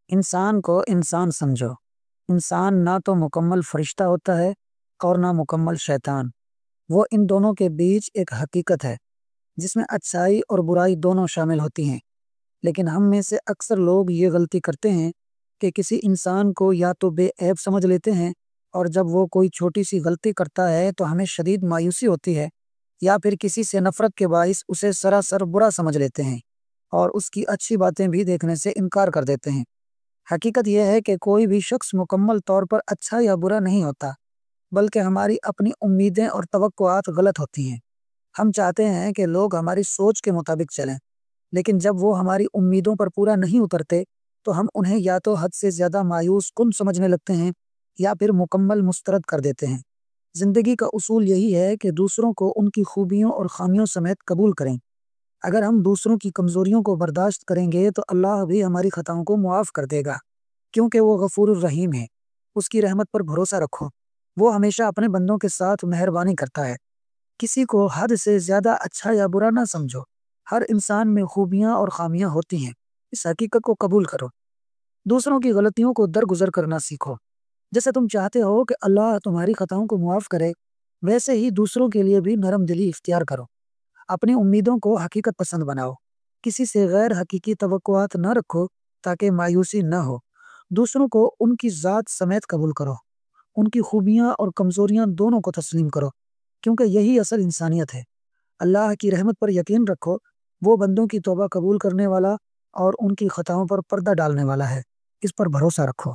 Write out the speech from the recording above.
انسان کو انسان سمجھو۔ انسان نہ تو مکمل فرشتہ ہوتا ہے اور نہ مکمل شیطان۔ وہ ان دونوں کے بیچ ایک حقیقت ہے جس میں اچھائی اور برائی دونوں شامل ہوتی ہیں۔ لیکن ہم میں سے اکثر لوگ یہ غلطی کرتے ہیں کہ کسی انسان کو یا تو بے عیب سمجھ لیتے ہیں، اور جب وہ کوئی چھوٹی سی غلطی کرتا ہے تو ہمیں شدید مایوسی ہوتی ہے، یا پھر کسی سے نفرت کے باعث اسے سراسر برا سمجھ لیتے ہیں اور اس کی اچھی باتیں بھی دیکھنے سے انکار کر دیتے ہیں۔ حقیقت یہ ہے کہ کوئی بھی شخص مکمل طور پر اچھا یا برا نہیں ہوتا، بلکہ ہماری اپنی امیدیں اور توقعات غلط ہوتی ہیں۔ ہم چاہتے ہیں کہ لوگ ہماری سوچ کے مطابق چلیں، لیکن جب وہ ہماری امیدوں پر پورا نہیں اترتے تو ہم انہیں یا تو حد سے زیادہ مایوس کن سمجھنے لگتے ہیں یا پھر مکمل مسترد کر دیتے ہیں۔ زندگی کا اصول یہی ہے کہ دوسروں کو ان کی خوبیوں اور خامیوں سمیت قبول کریں۔ اگر ہم دوسروں کی کمزوریوں کو برداشت کریں گے تو اللہ بھی ہماری خطاؤں کو معاف کر دے گا، کیونکہ وہ غفور الرحیم ہے۔ اس کی رحمت پر بھروسہ رکھو، وہ ہمیشہ اپنے بندوں کے ساتھ مہربانی کرتا ہے۔ کسی کو حد سے زیادہ اچھا یا برا نہ سمجھو۔ ہر انسان میں خوبیاں اور خامیاں ہوتی ہیں، اس حقیقت کو قبول کرو۔ دوسروں کی غلطیوں کو درگزر کرنا سیکھو۔ جیسے تم چاہتے ہو کہ اللہ تمہاری خطاؤں کو معاف کرے، ویسے ہی دوسروں کے لیے بھی نرم دلی اختیار کرو۔ اپنی امیدوں کو حقیقت پسند بناؤ، کسی سے غیر حقیقی توقعات نہ رکھو تاکہ مایوسی نہ ہو۔ دوسروں کو ان کی ذات سمیت قبول کرو، ان کی خوبیاں اور کمزوریاں دونوں کو تسلیم کرو، کیونکہ یہی اصل انسانیت ہے۔ اللہ کی رحمت پر یقین رکھو، وہ بندوں کی توبہ قبول کرنے والا اور ان کی خطاؤں پر پردہ ڈالنے والا ہے۔ اس پر بھروسہ رکھو۔